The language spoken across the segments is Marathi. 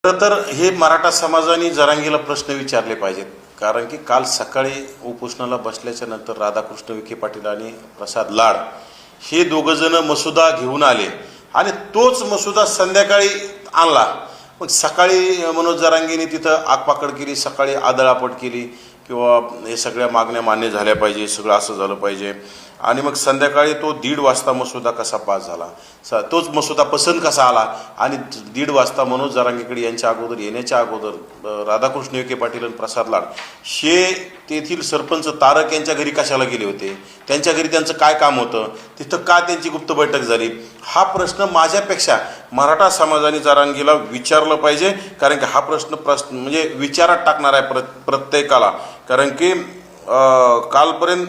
खरं तर हे मराठा समाजाने जरांगीला प्रश्न विचारले पाहिजेत. कारण की काल सकाळी उपोषणाला बसल्याच्या नंतर राधाकृष्ण विखे पाटील आणि प्रसाद लाड हे दोघंजण मसुदा घेऊन आले आणि तोच मसुदा संध्याकाळी आणला. मग सकाळी मनोज जरांगीने तिथं आगपाकड केली, सकाळी आदळापट केली किंवा हे सगळ्या मागण्या मान्य झाल्या पाहिजे, सगळं असं झालं पाहिजे. आणि मग संध्याकाळी तो 1:30 वाजता मसुदा कसा पास झाला, तोच मसुदा पसंत कसा आला आणि 1:30 वाजता मनोज जरांगीकडे यांच्या अगोदर येण्याच्या अगोदर राधाकृष्ण विखे पाटील आणि प्रसाद लाड हे तेथील सरपंच तारक यांच्या घरी कशाला गेले होते, त्यांच्या घरी त्यांचं काय काम होतं, तिथं का त्यांची गुप्त बैठक झाली, हा प्रश्न माझ्यापेक्षा मराठा समाजाने जरांगीला विचारलं पाहिजे. कारण की हा प्रश्न म्हणजे विचारात टाकणार आहे प्रत्येकाला. कारण की कालपर्यंत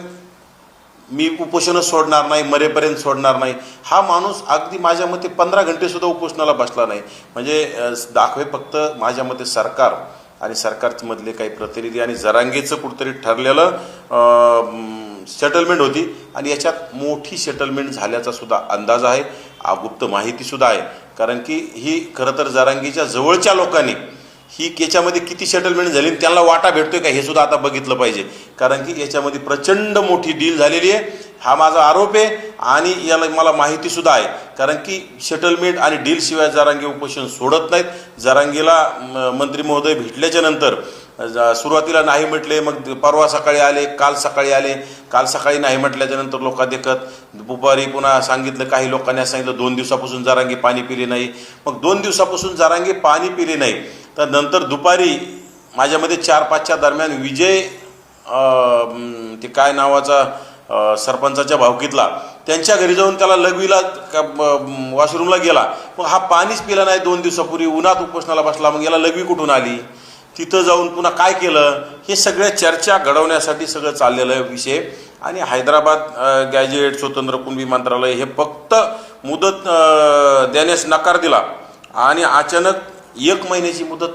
मी उपोषणच सोडणार नाही, मरेपर्यंत सोडणार नाही, हा माणूस अगदी माझ्या मते 15 घंटेसुद्धा उपोषणाला बसला नाही. म्हणजे दाखवे फक्त माझ्या मते सरकार आणि सरकारमधले काही प्रतिनिधी आणि जरांगीचं कुठंतरी ठरलेलं सेटलमेंट होती आणि याच्यात मोठी सेटलमेंट झाल्याचा सुद्धा अंदाज आहे, गुप्त माहितीसुद्धा आहे. कारण की ही खरं तर जरांगीच्या जवळच्या लोकांनी ही याच्यामध्ये किती सेटलमेंट झाली आणि त्यांना वाटा भेटतोय का हे सुद्धा आता बघितलं पाहिजे. कारण की याच्यामध्ये प्रचंड मोठी डील झालेली आहे, हा माझा आरोप आहे आणि याला मला माहितीसुद्धा आहे. कारण की सेटलमेंट आणि डीलशिवाय जरांगी उपोषण सोडत नाहीत. जरांगीला मंत्री महोदय भेटल्याच्या नंतर सुरुवातीला नाही म्हटले, मग परवा सकाळी आले, काल सकाळी आले, काल सकाळी नाही म्हटल्याच्या नंतर लोक देखत दुपारी पुन्हा सांगितलं, काही लोकांनी सांगितलं 2 दिवसापासून जरांगी पाणी पिले नाही. मग 2 दिवसापासून जरांगी पाणी पिले नाही तर नंतर दुपारी माझ्यामध्ये 4-5च्या दरम्यान विजय ते काय नावाचा सरपंचाच्या भावकीतला त्यांच्या घरी जाऊन त्याला लघवीला वॉशरूमला गेला. मग हा पाणीच पिला नाही 2 दिवसापूर्वी, उन्हात उपोषणाला बसला, मग याला लघवी कुठून आली, तिथं जाऊन पुन्हा काय केलं, हे सगळ्या चर्चा घडवण्यासाठी सगळं चाललेलं आहे विषय. आणि हैदराबाद गॅजेट स्वतंत्र कुणबी मंत्रालय हे फक्त मुदत देण्यास नकार दिला आणि अचानक 1 महिन्याची मुदत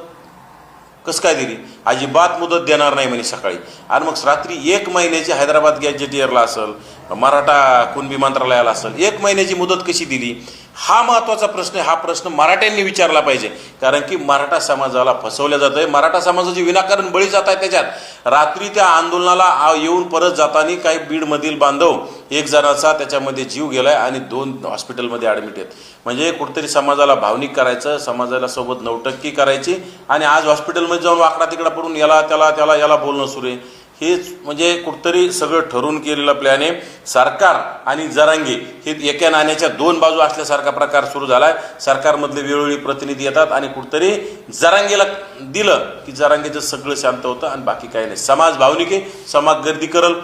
कसं काय दिली, अजिबात मुदत देणार नाही म्हणे सकाळी. आणि मग रात्री 1 महिन्याची हैदराबाद गॅजेटियरला असेल, मराठा कुणबी मंत्रालयाला असेल 1 महिन्याची मुदत कशी दिली, हा महत्त्वाचा प्रश्न आहे. हा प्रश्न मराठ्यांनी विचारला पाहिजे. कारण की मराठा समाजाला फसवलं जातं आहे, मराठा समाजाचे विनाकारण बळी जात आहे. त्याच्यात रात्री त्या आंदोलनाला येऊन परत जाताना काही बीडमधील बांधव 1 जणाचा त्याच्यामध्ये जीव गेला आहे आणि 2 हॉस्पिटलमध्ये ॲडमिट आहेत. म्हणजे कुठेतरी समाजाला भावनिक करायचं, समाजाला सोबत नौटंकी करायची आणि आज हॉस्पिटलमध्ये जाऊन वाकडा तिकडा पडून याला बोलणं सुरू आहे. हेच म्हणजे कुठंतरी सगळं ठरवून केलेला प्लॅन आहे. सरकार आणि जरांगी हे एका नाण्याच्या 2 बाजू असल्यासारखा प्रकार सुरू झाला आहे. सरकारमधले वेळोवेळी प्रतिनिधी येतात आणि कुठंतरी जरांगीला दिलं की जरांगीचं सगळं शांत होतं आणि बाकी काही नाही. समाज भावनिक आहे, समाज गर्दी करल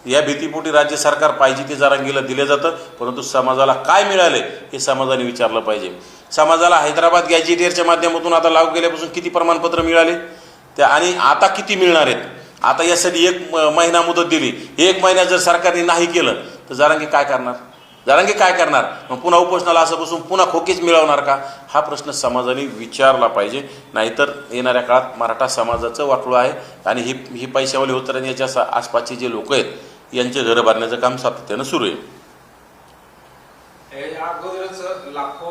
या भीतीपोटी राज्य सरकार पाहिजे ते जरांगीला दिलं जातं. परंतु समाजाला काय मिळाले हे समाजाने विचारलं पाहिजे. समाजाला हैदराबाद गॅजेटियरच्या माध्यमातून आता लागू केल्यापासून किती प्रमाणपत्र मिळाले त्या आणि आता किती मिळणार आहेत. आता यासाठी 1 महिना मुदत दिली, 1 महिना जर सरकारने नाही केलं तर जरांगी काय करणार, जरांगी काय करणार, मग पुन्हा उपोषणाला असं बसून पुन्हा खोकीच मिळवणार का, हा प्रश्न समाजाने विचारला पाहिजे. नाहीतर येणाऱ्या काळात मराठा समाजाचं वाटोळं आहे आणि ही पैशावाले होतं आणि याच्या आसपासचे जे लोक आहेत यांचे घरं भरण्याचं काम सातत्यानं सुरू आहे. अगोदरच लाखो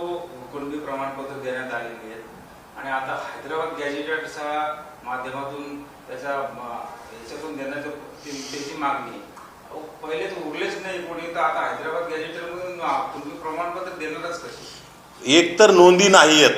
कुणबी प्रमाणपत्र देण्यात आलेली आहेत आणि आता हैदराबाद गॅजेटच्या माध्यमातून याच्यातून देण्याची त्याची मागणी पहिले तर उरलेच नाही कोणी, तर आता हैदराबाद गॅजेटमधून कुणबी प्रमाणपत्र देणारच कशी. एक तर नोंदी नाही आहेत,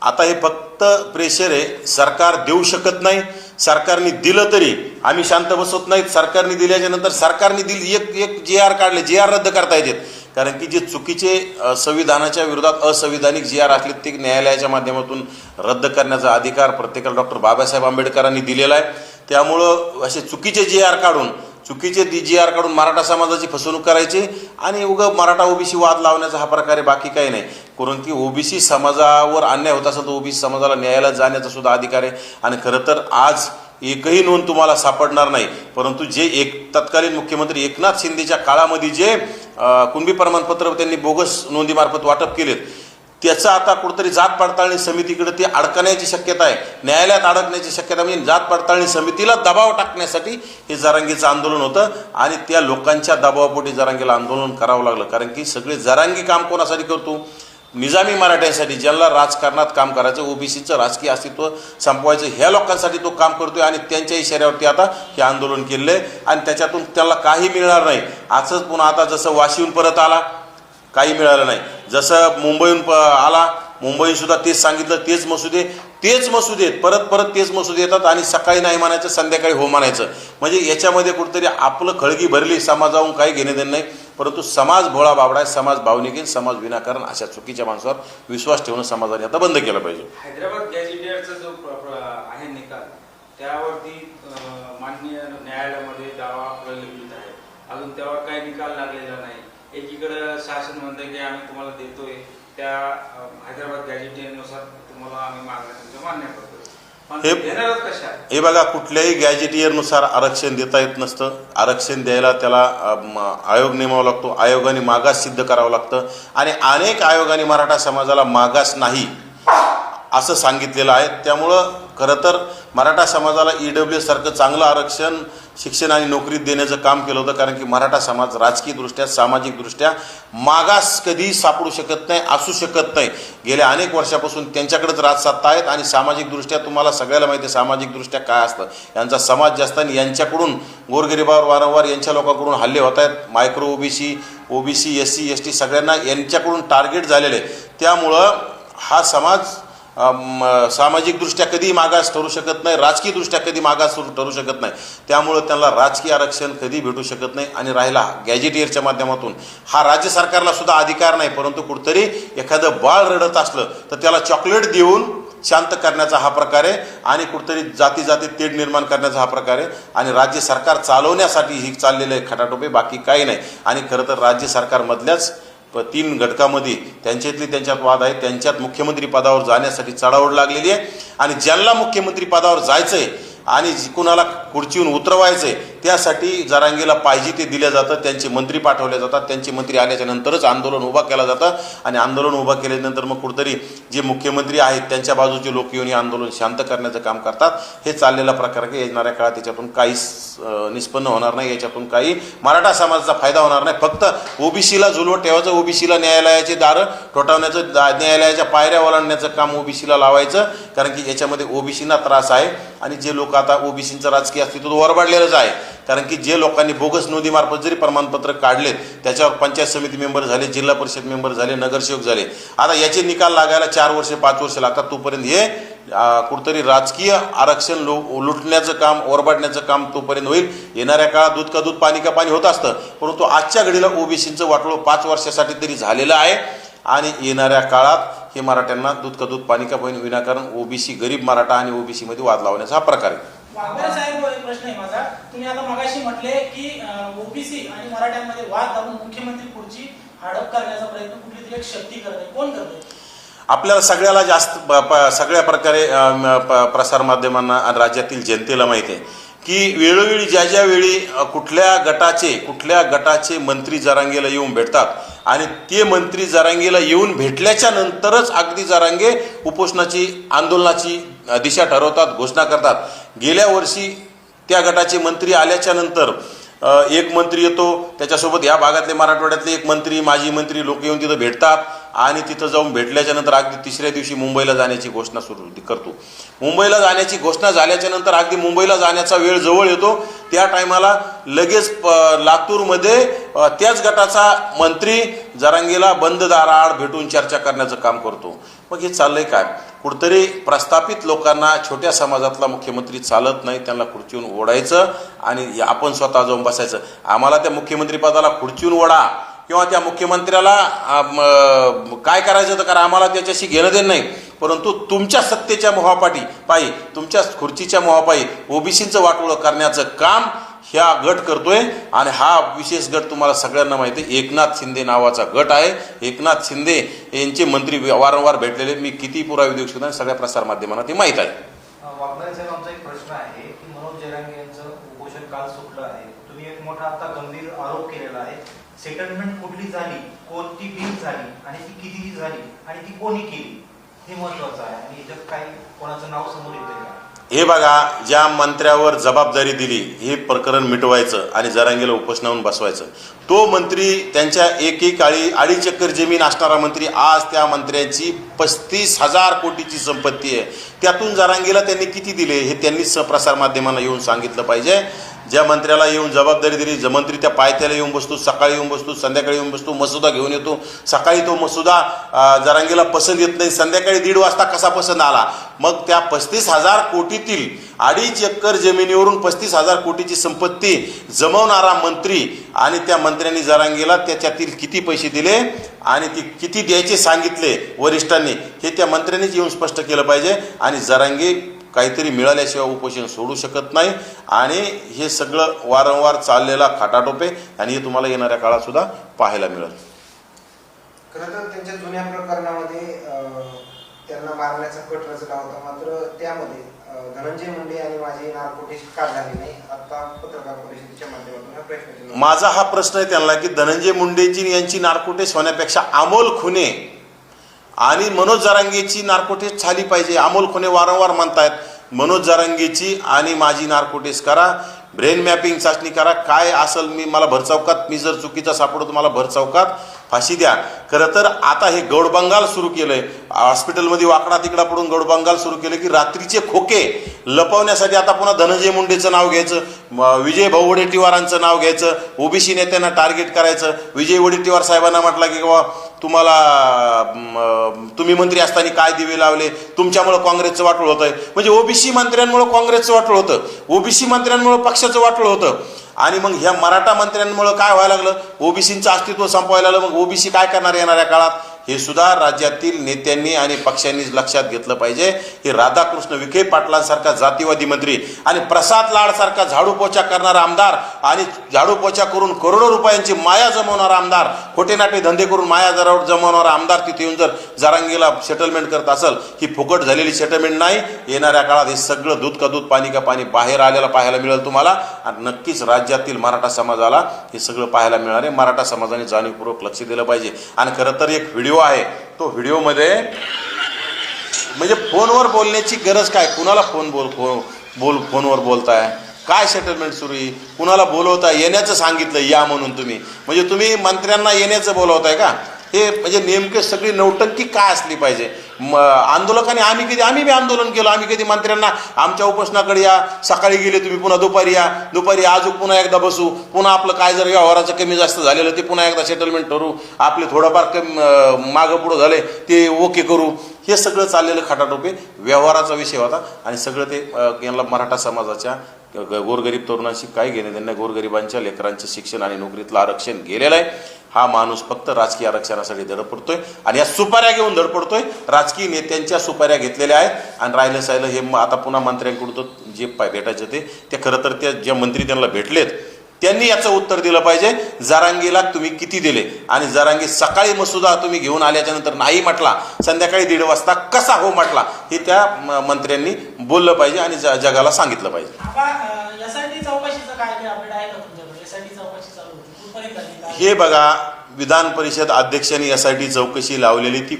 आता हे फक्त प्रेशर आहे. सरकार देऊ शकत नाही, सरकारने दिलं तरी आम्ही शांत बसत नाहीत. सरकारने दिल्याच्या नंतर सरकारने एक GR काढले, GR रद्द करता येतात. कारण की जे चुकीचे संविधानाच्या विरोधात असंविधानिक GR असले ते न्यायालयाच्या माध्यमातून रद्द करण्याचा अधिकार प्रत्येकाला डॉक्टर बाबासाहेब आंबेडकरांनी दिलेला आहे. त्यामुळं असे चुकीचे GR काढून मराठा समाजाची फसवणूक करायची आणि उगं मराठा OBC वाद लावण्याचा हा प्रकार आहे, बाकी काही नाही. कारण की OBC समाजावर अन्याय होत असेल तर OBC समाजाला न्यायालयात जाण्याचा सुद्धा अधिकार आहे. आणि खरं तर आज एकही नोंद तुम्हाला सापडणार नाही. परंतु जे तत्कालीन मुख्यमंत्री एकनाथ शिंदेच्या काळामध्ये जे कुणबी प्रमाणपत्र त्यांनी बोगस नोंदीमार्फत वाटप केलेत त्याचं आता कुठंतरी जात पडताळणी समितीकडे ते अडकण्याची शक्यता आहे, न्यायालयात अडकण्याची शक्यता. म्हणजे जात पडताळणी समितीला दबाव टाकण्यासाठी हे जरांगीचं आंदोलन होतं आणि त्या लोकांच्या दबावापोटी जरांगीला आंदोलन करावं लागलं. कारण की सगळे जरांगी काम कोणासाठी करतो, निजामी मराठ्यांसाठी, ज्यांना राजकारणात काम करायचं, ओबीसीचं राजकीय अस्तित्व संपवायचं, ह्या लोकांसाठी तो काम करतोय आणि त्यांच्या इशाऱ्यावरती आता हे आंदोलन केलेलं आहे आणि त्याच्यातून त्याला काही मिळणार नाही. असंच पुन्हा आता जसं वाशीहून परत आला काही मिळालं नाही, जसं मुंबईहून आला मुंबईसुद्धा तेच सांगितलं, तेच मसुदे परत तेच मसुदे येतात आणि सकाळी नाही म्हणायचं संध्याकाळी हो म्हणायचं. म्हणजे याच्यामध्ये कुठेतरी आपलं खळगी भरली, समाजाहून काही घेणे देणं नाही. परंतु समाज भोळा बाबडा आहे, समाज भावनिक, समाज विनाकारण अशा चुकीच्या माणसावर विश्वास ठेवणं समाजाने आता बंद केलं पाहिजे. हैदराबाद गॅझेटियरचा जो आहे निकाल, त्यावरती माननीय न्यायालयामध्ये दावा प्रलंबित आहे, अजून त्यावर काही निकाल लागलेला नाही. एकीकडे शासन म्हणतं की आम्ही तुम्हाला देतोय त्या हैदराबाद गॅझेटियरनुसार तुम्हाला आम्ही मागण्या तुमच्या मान्य करतो, पण देणारच कशा? हे बघा, कुठल्याही गॅझेटियरनुसार आरक्षण देता येत नसतं. आरक्षण द्यायला त्याला आयोग नेमावा लागतो, आयोगाने मागास सिद्ध करावं लागतं आणि अनेक आयोगाने मराठा समाजाला मागास नाही असं सांगितलेलं आहे. त्यामुळं खरं तर मराठा समाजाला EWS सारखं चांगलं आरक्षण शिक्षण आणि नोकरीत देण्याचं काम केलं होतं, कारण की मराठा समाज राजकीयदृष्ट्या सामाजिकदृष्ट्या मागास कधी सापडू शकत नाही, असू शकत नाही. गेल्या अनेक वर्षापासून त्यांच्याकडेच राजसत्ता आहेत आणि सामाजिकदृष्ट्या तुम्हाला सगळ्याला माहिती आहे सामाजिकदृष्ट्या काय असतं. यांचा समाज जास्त आणि यांच्याकडून गोरगरिबावर वारंवार यांच्या लोकांकडून हल्ले होत आहेत. मायक्रो ओबीसी, SC ST सगळ्यांना यांच्याकडून टार्गेट झालेलं आहे. त्यामुळं हा समाज सामाजिकदृष्ट्या कधी मागास ठरू शकत नाही, राजकीयदृष्ट्या कधी मागास ठरू शकत नाही. त्यामुळं त्यांना राजकीय आरक्षण कधी भेटू शकत नाही. आणि राहिला गॅझेटियरच्या माध्यमातून, हा राज्य सरकारला सुद्धा अधिकार नाही, परंतु कुठतरी एखादं बाळ रडत असलं तर त्याला चॉकलेट देऊन शांत करण्याचा हा प्रकार आहे आणि कुठतरी जाती तेढ निर्माण करण्याचा हा प्रकार आहे आणि राज्य सरकार चालवण्यासाठी ही चाललेलं आहे खटाटोपे, बाकी काही नाही. आणि खरं तर राज्य सरकारमधल्याच 3 घटकामध्ये त्यांच्यात वाद आहे. त्यांच्यात मुख्यमंत्री पदावर जाण्यासाठी चढाओढ लागलेली आहे आणि ज्यांना मुख्यमंत्री पदावर जायचं आहे आणि कुणाला खुर्चीहून उतरवायचं आहे त्यासाठी जरांगीला पाहिजे ते दिलं जातं, त्यांचे मंत्री पाठवले जातात, त्यांचे मंत्री आल्याच्या नंतरच आंदोलन उभा केलं जातं आणि आंदोलन उभा केल्यानंतर मग कुठतरी जे मुख्यमंत्री आहेत त्यांच्या बाजूचे लोक येऊन आंदोलन शांत करण्याचं काम करतात. हे चाललेला प्रकार की येणाऱ्या काळात त्याच्यातून काहीच निष्पन्न होणार नाही, याच्यातून काही मराठा समाजाचा फायदा होणार नाही. फक्त ओबीसीला झुलवत ठेवायचं, ओबीसीला न्यायालयाचे दारं ठोठावण्याचं, न्यायालयाच्या पायऱ्या ओलांडण्याचं काम ओबीसीला लावायचं, कारण की याच्यामध्ये ओबीसीना त्रास आहे आणि जे लोक आता ओबीसीचं राजकीय अस्तित्व वरबाडलेलंच आहे. कारण की जे लोकांनी बोगस नोंदीमार्फत जरी प्रमाणपत्र काढलेत त्याच्यावर पंचायत समिती मेंबर झाले, जिल्हा परिषद मेंबर झाले, नगरसेवक झाले, आता याचे निकाल लागायला 4 वर्ष 5 वर्ष लागतात. तोपर्यंत हे कुठतरी राजकीय आरक्षण लुटण्याचं काम, ओरबाडण्याचं काम तोपर्यंत होईल. येणाऱ्या काळात दूध का दूध पाणी का पाणी होत असतं, परंतु आजच्या घडीला ओबीसीचं वाटोळं 5 वर्षासाठी तरी झालेलं आहे आणि येणाऱ्या काळात हे मराठ्यांना दूध का दूध पाणी का पाणी विनाकारण ओबीसी, गरीब मराठा आणि ओबीसीमध्ये वाद लावण्याचा हा प्रकार आहे. वाघमारे साहेब, एक प्रश्न आहे माझा. तुम्ही आता मगाशी म्हटले की ओबीसी आणि मराठ्यांमध्ये वाद लावून मुख्यमंत्री खुर्ची हडप करण्याचा प्रयत्न कुठली तरी एक शक्ती करते, कोण करते? आपल्याला सगळ्याला जास्त सगळ्या प्रकारे प्रसारमाध्यमांना आणि राज्यातील जनतेला माहिती आहे की वेळोवेळी ज्या वेळी कुठल्या गटाचे मंत्री जरांगेला येऊन भेटतात आणि ते मंत्री जरांगेला येऊन भेटल्याच्या नंतरच अगदी जरांगे उपोषणाची, आंदोलनाची दिशा ठरवतात, घोषणा करतात. गेल्या वर्षी त्या गटाचे मंत्री आल्याच्या नंतर एक मंत्री येतो, त्याच्यासोबत या भागातले मराठवाड्यातले एक मंत्री, माजी मंत्री लोक येऊन तिथं भेटतात आणि तिथं जाऊन भेटल्याच्या नंतर अगदी 3ऱ्या दिवशी मुंबईला जाण्याची घोषणा सुरू करतो. मुंबईला जाण्याची घोषणा झाल्याच्या नंतर अगदी मुंबईला जाण्याचा वेळ जवळ येतो त्या टायमाला लगेच लातूरमध्ये त्याच गटाचा मंत्री जरांगेला बंद दाराआड भेटून चर्चा करण्याचं काम करतो. मग हे चाललंय काय? कुठतरी प्रस्थापित लोकांना, छोट्या समाजातला मुख्यमंत्री चालत नाही, त्यांना खुर्चीहून ओढायचं आणि आपण स्वतः जाऊन बसायचं. आम्हाला त्या मुख्यमंत्री पदाला खुर्चीहून ओढा किंवा त्या मुख्यमंत्र्याला काय करायचं तर कारण आम्हाला त्याच्याशी घेणं देणं नाही, परंतु तुमच्या सत्तेच्या मोहापायी, तुमच्या खुर्चीच्या मोहापायी ओबीसीचं वाटोळं करण्याचं काम ह्या गट करतोय. आणि हा विशेष गट तुम्हाला सगळ्यांना माहिती आहे, एकनाथ शिंदे नावाचा गट आहे. एकनाथ शिंदे यांचे मंत्री वारंवार भेटलेले, मी किती पुरावे देऊ शकतो, सगळ्या प्रसारमाध्यमांना ते माहीत आहे. वाघमारे साहेब, आमचा एक प्रश्न आहे की मनोज जरांगे यांचं उपोषण काल सुटलं आहे. तुम्ही एक मोठा आता गंभीर आरोप केलेला आहे. सेटलमेंट कुठली झाली, कोणती डील झाली आणि ती कितीची झाली आणि ती कोणी केली, हे महत्वाचं आहे. आणि याच्यात काही कोणाचं नाव समोर येतंय का? हे बघा, ज्या मंत्र्यावर जबाबदारी दिली हे प्रकरण मिटवायचं आणि जरांगेला उपोषणावरून बसवायचं, तो मंत्री त्यांच्या एकेकाळी 2.5 एकर जमीन असणारा मंत्री आज त्या मंत्र्यांची 35,000 कोटीची संपत्ती आहे. त्यातून जरांगेला त्यांनी किती दिले हे त्यांनी प्रसारमाध्यमांना येऊन सांगितलं पाहिजे. ज्या मंत्र्याला येऊन जबाबदारी दिली, मंत्री त्या पायथ्याला येऊन बसतो, सकाळी येऊन बसतो, संध्याकाळी येऊन बसतो, मसुदा घेऊन येतो. सकाळी तो मसुदा जरांगेला पसंत येत नाही, संध्याकाळी 1:30 वाजता कसा पसंत आला. मग त्या 35,000 कोटीतील 2.5 एकर जमिनीवरून 35,000 कोटीची संपत्ती जमवणारा मंत्री आणि त्या मंत्र्यांनी जरांगेला त्याच्यातील किती पैसे दिले आणि ती किती द्यायचे सांगितले वरिष्ठांनी हे त्या मंत्र्यांनीच येऊन स्पष्ट केलं पाहिजे. आणि जरांगे काहीतरी मिळाल्याशिवाय उपोषण सोडू शकत नाही. आणि हे सगळं वारंवार चाललेला खाटाटोपे आणि हे तुम्हाला येणाऱ्या काळात सुद्धा पाहायला मिळेल. खरं तर त्यांच्या जुन्या प्रकरणामध्ये त्यांना मारण्याचा कट रचला होता, मात्र त्यामध्ये धनंजय मुंडे आणि माझी नारकोटेश का झाली नाही, आता पत्रकार परिषदेच्या माध्यमातून हा प्रश्न केला. माझा हा प्रश्न आहे त्यांना की धनंजय मुंडेची यांची नारकोटेश होण्यापेक्षा अमोल खुने आणि मनोज जरांगेची नारकोटेश झाली पाहिजे. अमोल खुने वारंवार म्हणतायत मनोज जरांगेची आणि माझी नारकोटेश करा, ब्रेन मॅपिंग चाचणी करा, काय असेल मला भरचौकात, मी जर चुकीचा सापडतो मला भरचौकात फाशी द्या. खरं तर आता हे गौडबंगाल सुरू केलंय, हॉस्पिटलमध्ये वाकडा तिकडा पडून गौडबंगाल सुरू केलं की रात्रीचे खोके लपवण्यासाठी आता पुन्हा धनंजय मुंडेचं नाव घ्यायचं, विजय भाऊ वडेट्टीवारांचं नाव घ्यायचं, ओबीसी नेत्यांना टार्गेट करायचं. विजय वडेट्टीवार साहेबांना म्हटलं की बाबा तुम्ही मंत्री असताना काय दिवे लावले, तुमच्यामुळे काँग्रेसचं वाटोळ होतंय. म्हणजे ओबीसी मंत्र्यांमुळे काँग्रेसचं वाटोळ होतं, ओबीसी मंत्र्यांमुळे पक्षाचं वाटोळ होतं. आणि मग ह्या मराठा मंत्र्यांमुळे काय व्हायला लागलं, ओबीसींचं अस्तित्व संपवायला लागलं. मग ओबीसी काय करणार येणाऱ्या काळात हे सुद्धा राज्यातील नेत्यांनी आणि पक्षांनी लक्षात घेतलं पाहिजे. हे राधाकृष्ण विखे पाटलांसारखा जातीवादी मंत्री आणि प्रसाद लाडसारखा झाडूपोछा करणारा आमदार आणि झाडूपोछा करून करोडो रुपयांची माया जमवणारा आमदार, खोटेनाटे धंदे करून माया जमवणारा आमदार तिथे येऊन जर जरांगेला सेटलमेंट करत असेल, ही फुकट झालेली सेटलमेंट नाही. येणाऱ्या काळात हे सगळं दूध का दूध पाणी का पाणी बाहेर आलेलं पाहायला मिळेल तुम्हाला. आणि नक्कीच राज्यातील मराठा समाजाला हे सगळं पाहायला मिळणार आहे. मराठा समाजाने जाणीवपूर्वक लक्ष दिलं पाहिजे. आणि खरं तर एक व्हिडिओ आहे, तो व्हिडिओमध्ये म्हणजे फोनवर बोलण्याची गरज काय, कुणाला फोनवर बोलताय, काय सेटलमेंट सुरू आहे, कुणाला बोलवताय, येण्याचं सांगितलं या म्हणून म्हणजे तुम्ही मंत्र्यांना येण्याचं बोलवताय का. हे म्हणजे नेमके सगळी नौटंकी काय असली पाहिजे. आंदोलकांनी आम्ही बी आंदोलन केलं, आम्ही कधी मंत्र्यांना आमच्या उपोषणाकडे या, सकाळी गेले तुम्ही पुन्हा दुपारी या, दुपारी आजू पुन्हा एकदा बसू, पुन्हा आपलं काय जर व्यवहाराचं कमी जास्त झालेलं ते पुन्हा एकदा सेटलमेंट ठरवू, आपले थोडंफार कमी मागं पुढं झाले ते ओके करू. हे सगळं चाललेलं खाटाटोपे व्यवहाराचा विषय होता. आणि सगळं ते यांना मराठा समाजाच्या गोरगरीब तरुणांशी काय घेणे, त्यांना गोरगरिबांच्या लेकरांचं शिक्षण आणि नोकरीतलं आरक्षण गेलेलं आहे. हा माणूस फक्त राजकीय आरक्षणासाठी धडपडतोय आणि या सुपाऱ्या घेऊन धडपडतोय. राजकीय नेत्यांच्या सुपाऱ्या घेतलेल्या आहेत आणि राहिलं साहिलं हे आता पुन्हा मंत्र्यांकडून जे भेटायचं ते खरं तर त्या ज्या मंत्री त्यांना भेटलेत त्यांनी याचं उत्तर दिलं पाहिजे. जरांगेला तुम्ही किती दिले आणि जरांगे सकाळी मसुदा तुम्ही घेऊन आल्याच्या नंतर नाही म्हटला, संध्याकाळी 1:30 वाजता कसा हो म्हटला, हे त्या मंत्र्यांनी बोललं पाहिजे आणि जगाला सांगितलं पाहिजे. एसआयटी चौकशीचं काय अपडेट आहे का तुमच्याकडे? एसआयटी चौकशी चालू होती, कुठपर्यंत झाली? हे बघा, विधान परिषद अध्यक्षांनी एसआयटी चौकशी लावलेली ती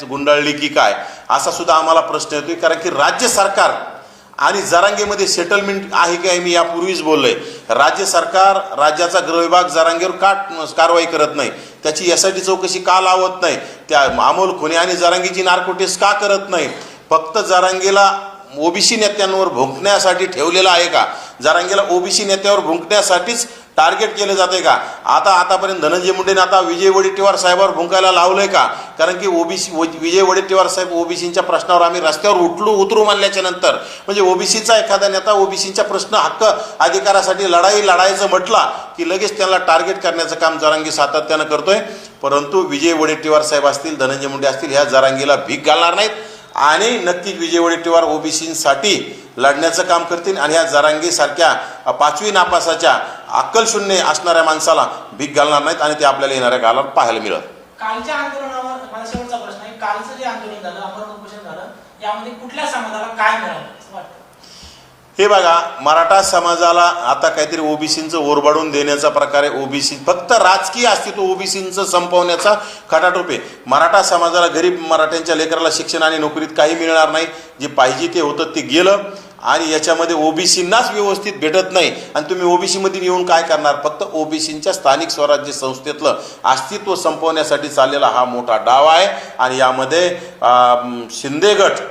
गुंडाळली की काय असा सुद्धा आम्हाला प्रश्न येतोय. कारण की राज्य सरकार आणि जरांगेमध्ये सेटलमेंट आहे काय, मी यापूर्वीच बोललोय. राज्य सरकार, राज्याचा गृहविभाग जरांगेवर का कारवाई करत नाही, त्याची एसआयटी चौकशी का लावत नाही, त्या अमोल खुने आणि जरांगेची नारकोटेस का करत नाही. फक्त जरांगेला ओबीसी नेत्यांवर भुंकण्यासाठी ठेवलेलं आहे का, जरांगेला ओबीसी नेत्यावर भुंकण्यासाठीच टार्गेट केलं जाते का. आतापर्यंत धनंजय मुंडेने आता विजय वडेट्टीवार साहेबांवर भुंकायला लावलंय का. कारण की विजय वडेट्टीवार साहेब ओबीसींच्या प्रश्नावर आम्ही रस्त्यावर उतरू मानल्याच्या नंतर म्हणजे ओबीसीचा एखादा नेता ओबीसींच्या प्रश्न हक्क अधिकारासाठी लढायचं म्हटला की लगेच त्यांना टार्गेट करण्याचं काम जरांगे सातत्यानं करतोय. परंतु विजय वडेट्टीवार साहेब असतील, धनंजय मुंडे असतील, ह्या जरांगेला भीक घालणार नाहीत आणि नक्कीच विजय वडेट्टीवार ओबीसींसाठी लढण्याचं काम करतील. आणि ह्या जरांगेसारख्या 5वी नापासाच्या अक्कलशून्य असणाऱ्या माणसाला भीक घालणार नाहीत आणि ते आपल्याला येणाऱ्या काळात पाहायला मिळत. कालच्या आंदोलनावर माझा शेवटचा प्रश्न आहे, कालचं जे आंदोलन झालं, अमरण उपोषण झालं, यामध्ये कुठल्या समाजाला काय मिळालं असं वाटतं? हे बघा, मराठा समाजाला आता काहीतरी ओबीसींचं ओरबाडून देण्याचा प्रकारे ओबीसी फक्त राजकीय अस्तित्व ओबीसींचं संपवण्याचा खटाटोप आहे. मराठा समाजाला, गरीब मराठ्यांच्या लेकराला शिक्षण आणि नोकरीत काही मिळणार नाही. जे पाहिजे ते होतं ते गेलं आणि याच्यामध्ये ओबीसींनाच व्यवस्थित भेटत नाही. आणि तुम्ही ओबीसीमध्ये येऊन काय करणार? फक्त ओबीसींच्या स्थानिक स्वराज्य संस्थेतलं अस्तित्व संपवण्यासाठी चाललेला हा मोठा डाव आहे. आणि यामध्ये शिंदे गट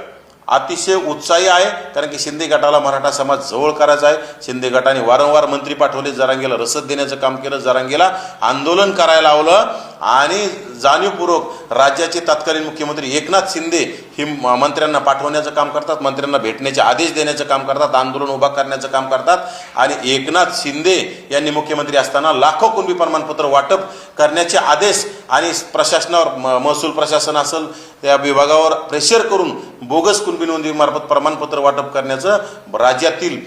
अतिशय उत्साही आहे, कारण की शिंदे गटाला मराठा समाज जवळ करायचा आहे. शिंदे गटाने वारंवार मंत्री पाठवले, जरांगेला रसद देण्याचं काम केलं, जरांगेला आंदोलन करायला लावलं आणि जाणीवपूर्वक राज्याचे तत्कालीन मुख्यमंत्री एकनाथ शिंदे ही मंत्र्यांना पाठवण्याचं काम करतात, मंत्र्यांना भेटण्याचे आदेश देण्याचं काम करतात, आंदोलन उभा करण्याचं काम करतात. आणि एकनाथ शिंदे यांनी मुख्यमंत्री असताना लाखो कुणबी प्रमाणपत्र वाटप करण्याचे आदेश आणि प्रशासनावर, महसूल प्रशासन असेल त्या विभागावर प्रेशर करून बोगस कुणबी नोंदीमार्फत प्रमाणपत्र वाटप करण्याचं राज्यातील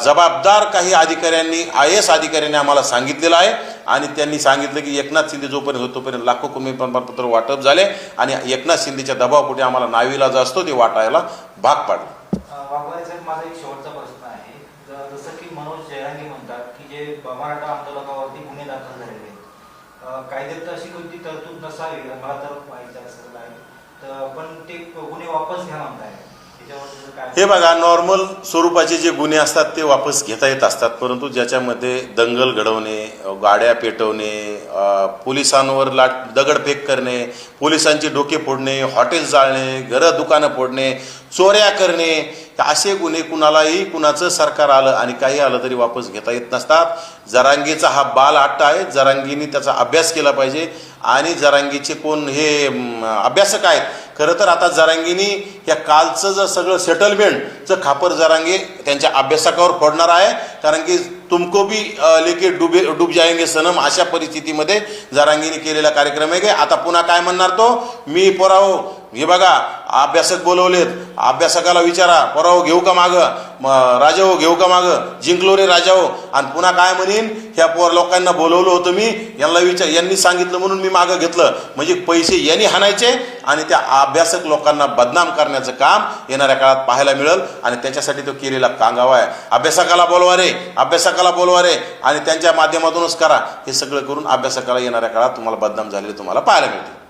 जबाबदार काही अधिकाऱ्यांनी, IAS अधिकाऱ्यांनी आम्हाला सांगितलेलं आहे. आणि त्यांनी सांगितलं की एकनाथ शिंदे जोपर्यंत होतो तोपर्यंत लाखो कुणबी प्रमाणपत्र वाटप झाले आणि एकनाथ शिंदेच्या दबावापोटी आम्हाला नाविलाज असतो ते वाटायला भाग पाडलं. वाघमारे साहेब, माझा एक शेवटचा प्रश्न आहे. जसं की मनोज जयरांगे म्हणतात की जे मराठा आंदोलकावरती गुन्हे दाखल झालेले आहेत, कायद्यात अशी कोणती तरतूद नसावी, मला तर माहिती असं आहे, तर पण ते गुन्हे वापस घ्या म्हणताय. हे बघा, नॉर्मल स्वरूपाचे जे गुन्हे असतात ते वापस घेता येत असतात, परंतु ज्याच्यामध्ये दंगल घडवणे, गाड्या पेटवणे, पोलिसांवर दगडफेक करणे, पोलिसांची डोके फोडणे, हॉटेल जाळणे, घरं दुकानं फोडणे, चोऱ्या करणे, असे गुन्हे कुणालाही, कुणाचं सरकार आलं आणि काही आलं तरी वापस घेता येत नसतात. जरांगेचा हा बाल आट्टा आहे, जरांगीने त्याचा अभ्यास केला पाहिजे. आणि जरांगीचे कोण हे अभ्यासक आहेत. खरं तर आता जरांगीनी या कालचं जर सगळं सेटलमेंटचं खापर जरांगे त्यांच्या अभ्यासकावर फोडणार आहे, कारण की तुमको भी लेके डूब जाएंगे सनम अशा परिस्थितीमध्ये जरांगीने केलेला कार्यक्रम आहे. आता पुन्हा काय म्हणणार तो, मी पोराव हे बघा अभ्यासक बोलवलेत, अभ्यासकाला विचारा पोराव घेऊ का मागं, राजाओ घेऊ का मागं, जिंकलो रे राजाओ. आणि पुन्हा काय म्हणीन, ह्या लोकांना बोलवलं होतं मी, यांनी सांगितलं म्हणून मी मागं घेतलं. म्हणजे पैसे यांनी हाणायचे आणि त्या अभ्यासक लोकांना बदनाम करण्याचं काम येणाऱ्या काळात पाहायला मिळेल. आणि त्याच्यासाठी तो केलेला कांगावा आहे. अभ्यासकाला बोलवा रे, अभ्यासकाला बोलवा रे, आणि त्यांच्या माध्यमातूनच करा. हे सगळं करून अभ्यासकाला येणाऱ्या काळात तुम्हाला बदनाम झालेले तुम्हाला पाहायला मिळते.